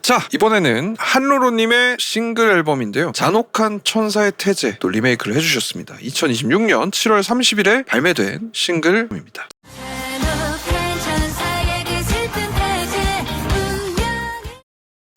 자, 이번에는 한로로님의 싱글 앨범인데요. 잔혹한 천사의 태제 또 리메이크를 해주셨습니다. 2026년 7월 30일에 발매된 싱글 앨범입니다.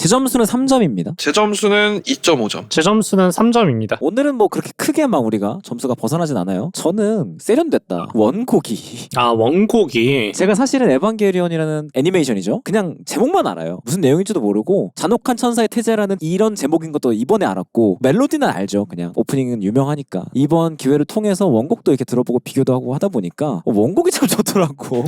제 점수는 3점입니다. 제 점수는 2.5점. 제 점수는 3점입니다. 오늘은 뭐 그렇게 크게 막 우리가 점수가 벗어나진 않아요. 저는 세련됐다. 원곡이. 아, 원곡이. 제가 사실은 에반게리온이라는 애니메이션이죠. 그냥 제목만 알아요. 무슨 내용인지도 모르고 잔혹한 천사의 태제라는 이런 제목인 것도 이번에 알았고 멜로디는 알죠. 그냥 오프닝은 유명하니까. 이번 기회를 통해서 원곡도 이렇게 들어보고 비교도 하고 하다 보니까 원곡이 참 좋더라고.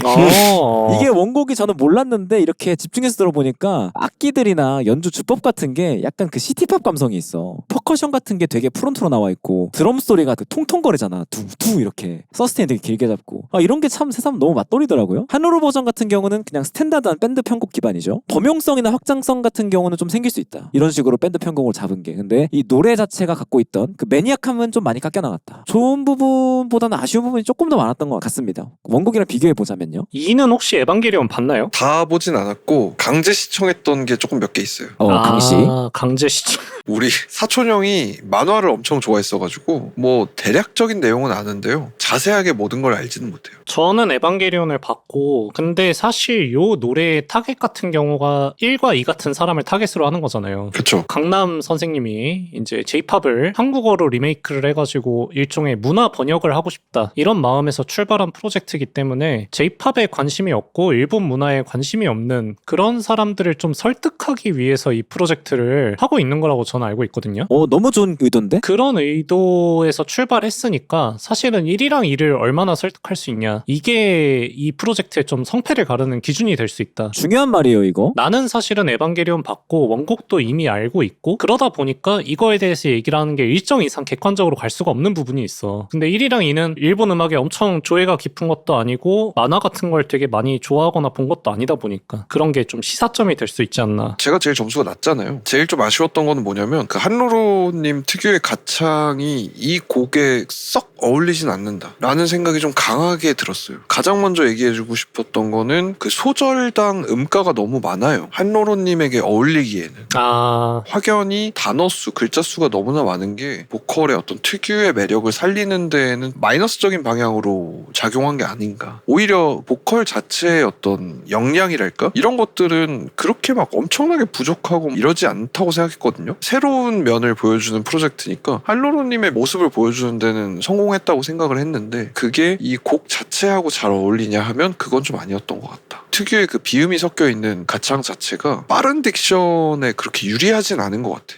이게 원곡이 저는 몰랐는데 이렇게 집중해서 들어보니까 악기들이나 연주 주법 같은 게 약간 그 시티팝 감성이 있어. 퍼커션 같은 게 되게 프론트로 나와 있고 드럼 소리가 그 통통거리잖아. 둥둥 이렇게 서스테인 되게 길게 잡고 이런 게 참 새삼 너무 맛돌이더라고요. 한로로 버전 같은 경우는 그냥 스탠다드한 밴드 편곡 기반이죠. 범용성이나 확장성 같은 경우는 좀 생길 수 있다. 이런 식으로 밴드 편곡을 잡은 게. 근데 이 노래 자체가 갖고 있던 그 매니악함은 좀 많이 깎여 나갔다. 좋은 부분보다는 아쉬운 부분이 조금 더 많았던 것 같습니다. 원곡이랑 비교해 보자면요. 2는 혹시 에반게리온 봤나요? 다 보진 않았고 강제 시청했던 게 조금 몇 개 있어요. 강시. 강제 시청. 우리 사촌 형이 만화를 엄청 좋아했어가지고 뭐 대략적인 내용은 아는데요. 자세하게 모든 걸 알지는 못해요. 저는 에반게리온을 봤고, 근데 사실 요 노래의 타겟 같은 경우가 1과 2 같은 사람을 타겟으로 하는 거잖아요. 그쵸. 강남 선생님이 이제 J-팝을 한국어로 리메이크를 해가지고 일종의 문화 번역을 하고 싶다, 이런 마음에서 출발한 프로젝트이기 때문에 J-팝에 관심이 없고 일본 문화에 관심이 없는 그런 사람들을 좀 설득하기 위해서 이 프로젝트를 하고 있는 거라고 저는 알고 있거든요. 너무 좋은 의도인데? 그런 의도에서 출발했으니까 사실은 1이랑 2를 얼마나 설득할 수 있냐, 이게 이 프로젝트의 좀 성패를 가르는 기준이 될 수 있다. 중요한 말이에요 이거. 나는 사실은 에반게리온 봤고 원곡도 이미 알고 있고 그러다 보니까 이거에 대해서 얘기를 하는 게 일정 이상 객관적으로 갈 수가 없는 부분이 있어. 근데 1이랑 2는 일본 음악에 엄청 조예가 깊은 것도 아니고 만화 같은 걸 되게 많이 좋아하거나 본 것도 아니다 보니까 그런 게 좀 시사점이 될 수 있지 않나. 제가 제일 점수가 낮잖아요. 제일 좀 아쉬웠던 거는 뭐냐면 그 한로로님 특유의 가창이 이 곡에 썩 어울리진 않는다 라는 생각이 좀 강하게 들었어요. 가장 먼저 얘기해주고 싶었던 거는 그 소절당 음가가 너무 많아요. 한로로님에게 어울리기에는. 확연히 단어 수, 글자 수가 너무나 많은 게 보컬의 어떤 특유의 매력을 살리는 데에는 마이너스적인 방향으로 작용한 게 아닌가. 오히려 보컬 자체의 어떤 역량이랄까? 이런 것들은 그렇게 막 엄청나게 부족하고 이러지 않다고 생각했거든요. 새로운 면을 보여주는 프로젝트니까 한로로님의 모습을 보여주는 데는 성공했다고 생각을 했는데 그게 이 곡 자체하고 잘 어울리냐 하면 그건 좀 아니었던 것 같다. 특유의 그 비음이 섞여 있는 가창 자체가 빠른 딕션에 그렇게 유리하진 않은 것 같아.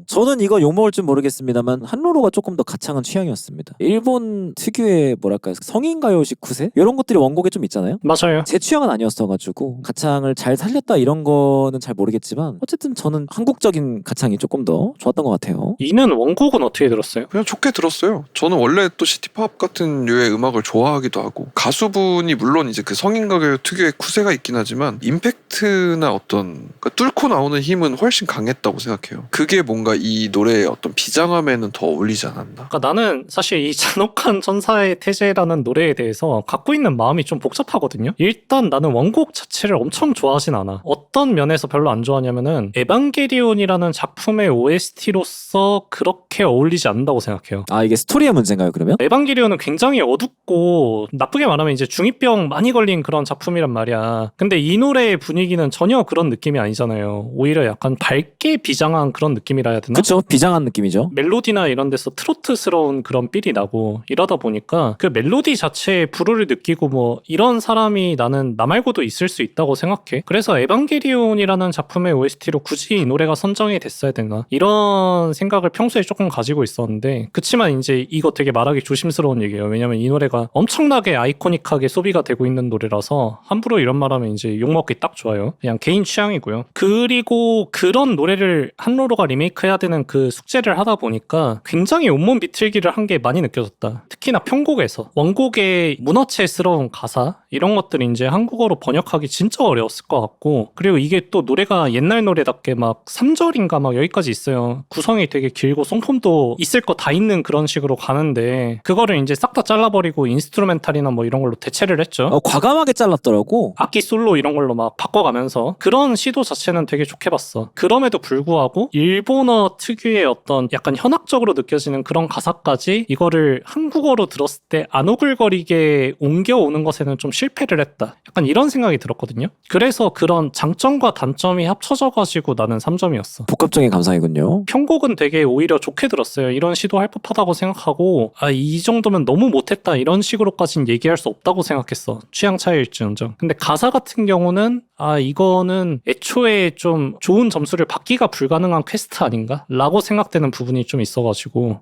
저는 이거 욕먹을 줄 모르겠습니다만 한로로가 조금 더 가창은 취향이었습니다. 일본 특유의 뭐랄까 성인가요식 구세? 이런 것들이 원곡에 좀 있잖아요. 맞아요. 제 취향은 아니었어가지고 가창을 잘 살렸다 이런 거는 잘 모르겠지만 어쨌든 저는 한국적인 가창이 조금 더 좋았던 것 같아요. 2는 원곡은 어떻게 들었어요? 그냥 좋게 들었어요. 저는 원래 또 시티팝 같은 류의 음악을 좋아하기도 하고 가수분이 물론 이제 그 성인가요 특유의 구세가 있긴 하지만 임팩트나 어떤 뚫고 나오는 힘은 훨씬 강했다고 생각해요. 그게 뭔가 이 노래의 어떤 비장함에는 더 어울리지 않았나. 그러니까 나는 사실 이 잔혹한 천사의 태제라는 노래에 대해서 갖고 있는 마음이 좀 복잡하거든요. 일단 나는 원곡 자체를 엄청 좋아하진 않아. 어떤 면에서 별로 안 좋아하냐면은 에반게리온이라는 작품의 OST로서 그렇게 어울리지 않는다고 생각해요. 이게 스토리의 문제인가요 그러면? 에반게리온은 굉장히 어둡고 나쁘게 말하면 이제 중2병 많이 걸린 그런 작품이란 말이야. 근데 이 노래의 분위기는 전혀 그런 느낌이 아니잖아요. 오히려 약간 밝게 비장한 그런 느낌이라 해야 되나? 그쵸, 비장한 느낌이죠. 멜로디나 이런 데서 트로트스러운 그런 삘이 나고 이러다 보니까 그 멜로디 자체에 불호를 느끼고 뭐 이런 사람이 나는 나 말고도 있을 수 있다고 생각해. 그래서 에반게리온이라는 작품의 OST로 굳이 이 노래가 선정이 됐어야 되나 이런 생각을 평소에 조금 가지고 있었는데, 그치만 이제 이거 되게 말하기 조심스러운 얘기예요. 왜냐면 이 노래가 엄청나게 아이코닉하게 소비가 되고 있는 노래라서 함부로 이런 말하면 이제 욕먹기 딱 좋아요. 그냥 개인 취향이고요. 그리고 그런 노래를 한로로가 리메이크해야 되는 그 숙제를 하다 보니까 굉장히 온몸 비틀기를 한 게 많이 느껴졌다. 특히나 편곡에서 원곡의 문어체스러운 가사 이런 것들이 이제 한국어로 번역하기 진짜 어려웠을 것 같고, 그리고 이게 또 또 노래가 옛날 노래답게 막 3절인가 막 여기까지 있어요. 구성이 되게 길고 송폼도 있을 거 다 있는 그런 식으로 가는데 그거를 이제 싹 다 잘라버리고 인스트루멘탈이나 뭐 이런 걸로 대체를 했죠. 과감하게 잘랐더라고. 악기 솔로 이런 걸로 막 바꿔가면서 그런 시도 자체는 되게 좋게 봤어. 그럼에도 불구하고 일본어 특유의 어떤 약간 현학적으로 느껴지는 그런 가사까지 이거를 한국어로 들었을 때 안 오글거리게 옮겨오는 것에는 좀 실패를 했다. 약간 이런 생각이 들었거든요. 그래서 그런 장점과 단점이 합쳐져가지고 나는 3점이었어. 복합적인 감상이군요. 편곡은 되게 오히려 좋게 들었어요. 이런 시도할 법하다고 생각하고 이 정도면 너무 못했다 이런 식으로까지는 얘기할 수 없다고 생각했어. 취향 차이일지언정. 근데 가사 같은 경우는 이거는 애초에 좀 좋은 점수를 받기가 불가능한 퀘스트 아닌가? 라고 생각되는 부분이 좀 있어가지고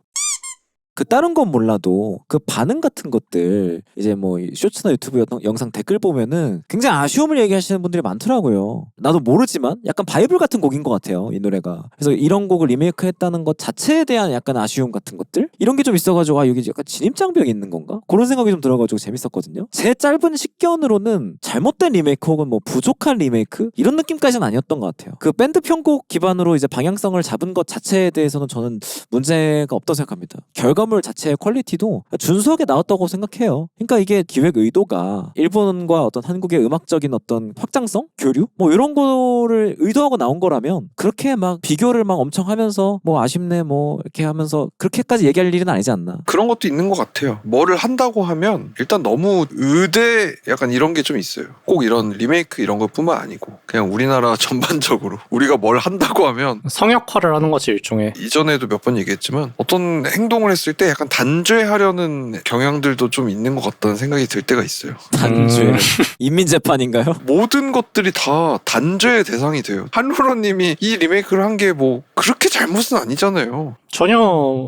다른 건 몰라도 그 반응 같은 것들 이제 뭐 쇼츠나 유튜브 영상 댓글 보면은 굉장히 아쉬움을 얘기하시는 분들이 많더라고요. 나도 모르지만 약간 바이블 같은 곡인 것 같아요, 이 노래가. 그래서 이런 곡을 리메이크했다는 것 자체에 대한 약간 아쉬움 같은 것들 이런 게 좀 있어가지고 여기 약간 진입장벽이 있는 건가? 그런 생각이 좀 들어가지고 재밌었거든요. 제 짧은 식견으로는 잘못된 리메이크 혹은 뭐 부족한 리메이크 이런 느낌까지는 아니었던 것 같아요. 그 밴드 편곡 기반으로 이제 방향성을 잡은 것 자체에 대해서는 저는 문제가 없다고 생각합니다. 결과물 자체의 퀄리티도 준수하게 나왔다고 생각해요. 그러니까 이게 기획 의도가 일본과 어떤 한국의 음악적인 어떤 확장성, 교류 뭐 이런 거를 의도하고 나온 거라면 그렇게 막 비교를 막 엄청 하면서 뭐 아쉽네 뭐 이렇게 하면서 그렇게까지 얘기할 일은 아니지 않나. 그런 것도 있는 것 같아요. 뭐를 한다고 하면 일단 너무 의대 약간 이런 게 좀 있어요. 꼭 이런 리메이크 이런 것뿐만 아니고 그냥 우리나라 전반적으로 우리가 뭘 한다고 하면 성역화를 하는 거지 일종의. 이전에도 몇 번 얘기했지만 어떤 행동을 했을 때 약간 단죄하려는 경향들도 좀 있는 것 같다는 생각이 들 때가 있어요. 단죄. 인민재판인가요? 모든 것들이 다 단죄의 대상이 돼요. 한루러님이 이 리메이크를 한 게 뭐 그렇게 잘못은 아니잖아요. 전혀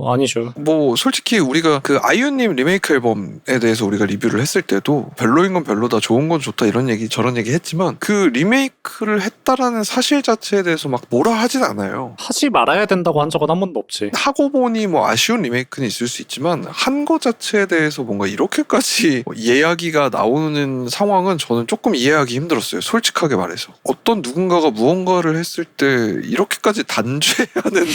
아니죠. 뭐 솔직히 우리가 그 아이유님 리메이크 앨범에 대해서 우리가 리뷰를 했을 때도 별로인 건 별로다, 좋은 건 좋다 이런 얘기 저런 얘기 했지만 그 리메이크를 했다라는 사실 자체에 대해서 막 뭐라 하진 않아요. 하지 말아야 된다고 한 적은 한 번도 없지. 하고 보니 뭐 아쉬운 리메이크는 있을 수 있지만 한 거 자체에 대해서 뭔가 이렇게까지 이야기가 나오는 상황은 저는 조금 이해하기 힘들었어요. 솔직하게 말해서. 어떤 누군가가 무언가를 했을 때 이렇게까지 단죄하는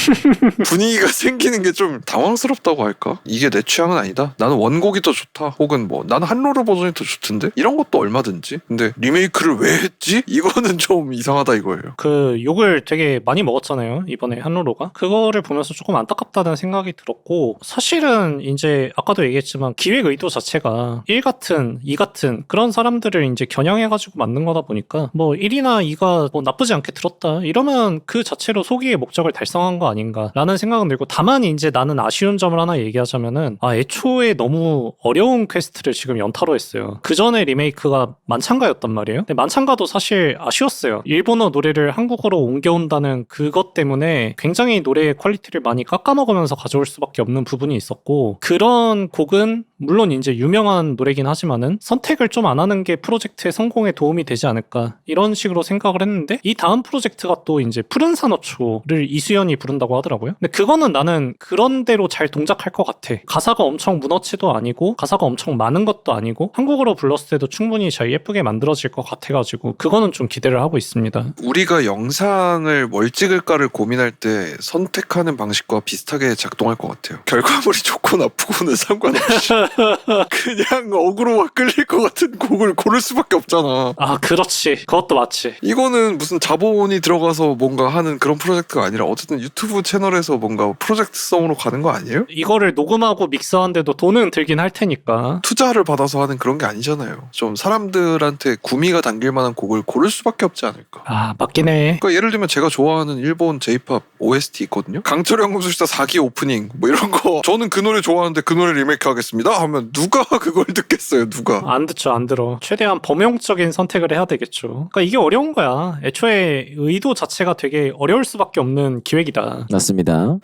분위기가 생기는 게 좀 당황스럽다고 할까? 이게 내 취향은 아니다. 나는 원곡이 더 좋다. 혹은 뭐 나는 한로르 버전이 더 좋던데? 이런 것도 얼마든지. 근데 리메이크를 왜 했지? 이거는 좀 이상하다 이거예요. 그 욕을 되게 많이 먹었잖아요. 이번에 한로로가. 그거를 보면서 조금 안타깝다는 생각이 들었고 사실은 이제 아까도 얘기했지만 기획 의도 자체가 1 같은 2 같은 그런 사람들을 이제 겨냥해가지고 만든 거다 보니까 뭐 1이나 2가 뭐 나쁘지 않게 들었다 이러면 그 자체로 소기의 목적을 달성한 거 아닌가라는 생각은 들고 다만 이제 나는 아쉬운 점을 하나 얘기하자면은 애초에 너무 어려운 퀘스트를 지금 연타로 했어요. 그 전에 리메이크가 만찬가였단 말이에요. 근데 만찬가도 사실 아쉬웠어요. 일본어 노래를 한국어로 옮겨온다는 그것 때문에 굉장히 노래의 퀄리티를 많이 깎아먹으면서 가져올 수밖에 없는 부분이 있었고 그런 곡은 물론 이제 유명한 노래긴 하지만은 선택을 좀 안 하는 게 프로젝트의 성공에 도움이 되지 않을까 이런 식으로 생각을 했는데 이 다음 프로젝트가 또 이제 푸른 산호초를 이수연이 부른다고 하더라고요. 근데 그거는 나는 그런 대로 잘 동작할 것 같아. 가사가 엄청 문어치도 아니고 가사가 엄청 많은 것도 아니고 한국어로 불렀을 때도 충분히 잘 예쁘게 만들어질 것 같아가지고 그거는 좀 기대를 하고 있습니다. 우리가 영상을 뭘 찍을까를 고민할 때 선택하는 방식과 비슷하게 작동할 것 같아요. 결과물이 좋고 나쁘고는 상관없이 그냥 어그로가 끌릴 것 같은 곡을 고를 수밖에 없잖아. 그렇지. 그것도 맞지. 이거는 무슨 자본이 들어가서 뭔가 하는 그런 프로젝트가 아니라 어쨌든 유튜브 채널에서 뭔가 프로젝트성으로 가는 거 아니에요? 이거를 녹음하고 믹스하는데도 돈은 들긴 할 테니까. 투자를 받아서 하는 그런 게 아니잖아요. 좀 사람들한테 구미가 당길 만한 곡을 고를 수밖에 없지 않을까. 맞긴 해. 그러니까 예를 들면 제가 좋아하는 일본 J-POP OST 있거든요. 강철 연금술사 4기 오프닝 뭐 이런 거 저는 그 노래 좋아하는데 그 노래 리메이크 하겠습니다 하면 누가 그걸 듣겠어요. 누가. 안 듣죠. 안 들어. 최대한 범용적인 선택을 해야 되겠죠. 그러니까 이게 어려운 거야. 애초에 의도 자체가 되게 어려울 수밖에 없는 기획이다. 맞습니다.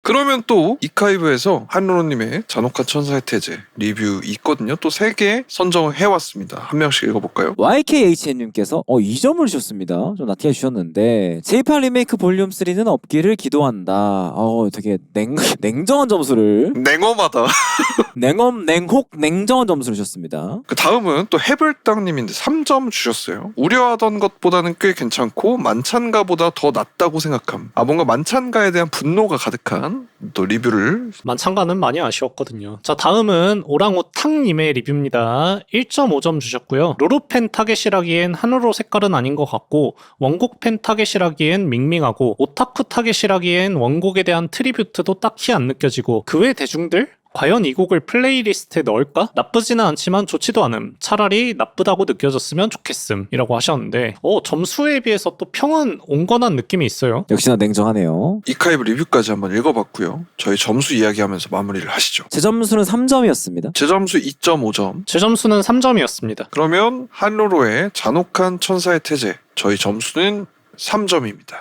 그러면 또 이카이브에서 한루로님의 잔혹한 천사의 태제 리뷰 있거든요. 또 3개 선정을 해왔습니다. 한 명씩 읽어볼까요? YKHN님께서 2점을 주셨습니다. 좀 낮게 주셨는데 J8 리메이크 볼륨 3는 없기를 기도한다. 되게 냉정한 점수를 냉엄하다. 냉정한 점수를 주셨습니다. 그 다음은 또 해불땅님인데 3점 주셨어요. 우려하던 것보다는 꽤 괜찮고 만찬가보다 더 낫다고 생각함. 뭔가 만찬가에 대한 분노가 가득한 또 리뷰를. 만찬가는 많이 아쉬웠거든요. 자, 다음은 오랑우탕님의 리뷰입니다. 1.5점 주셨고요. 로로펜 타겟이라기엔 한우로 색깔은 아닌 것 같고 원곡펜 타겟이라기엔 밍밍하고 오타쿠 타겟이라기엔 원곡에 대한 트리뷰트도 딱히 안 느껴지고 그 외 대중들? 과연 이 곡을 플레이리스트에 넣을까? 나쁘지는 않지만 좋지도 않음. 차라리 나쁘다고 느껴졌으면 좋겠음. 이라고 하셨는데 점수에 비해서 또 평은 온건한 느낌이 있어요. 역시나 냉정하네요. 이카이브 리뷰까지 한번 읽어봤고요. 저희 점수 이야기하면서 마무리를 하시죠. 제 점수는 3점이었습니다. 제 점수 2.5점. 제 점수는 3점이었습니다. 그러면 한루로의 잔혹한 천사의 태제 저희 점수는 3점입니다.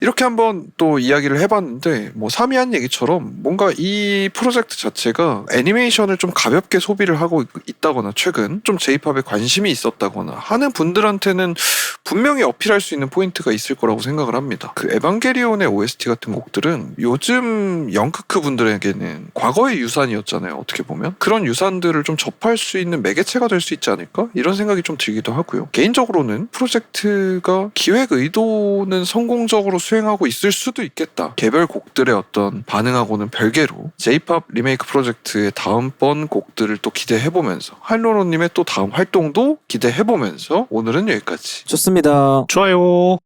이렇게 한번 또 이야기를 해봤는데 3위 한 얘기처럼 뭔가 이 프로젝트 자체가 애니메이션을 좀 가볍게 소비를 하고 있다거나 최근 좀 J-팝에 관심이 있었다거나 하는 분들한테는 분명히 어필할 수 있는 포인트가 있을 거라고 생각을 합니다. 그 에반게리온의 OST 같은 곡들은 요즘 영크크 분들에게는 과거의 유산이었잖아요. 어떻게 보면 그런 유산들을 좀 접할 수 있는 매개체가 될 수 있지 않을까? 이런 생각이 좀 들기도 하고요. 개인적으로는 프로젝트가 기획 의도는 성공적으로 수행하고 있을 수도 있겠다. 개별 곡들의 어떤 반응하고는 별개로 J-팝 리메이크 프로젝트의 다음번 곡들을 또 기대해보면서 한루로님의 또 다음 활동도 기대해보면서 오늘은 여기까지. 좋습니다. 좋아요.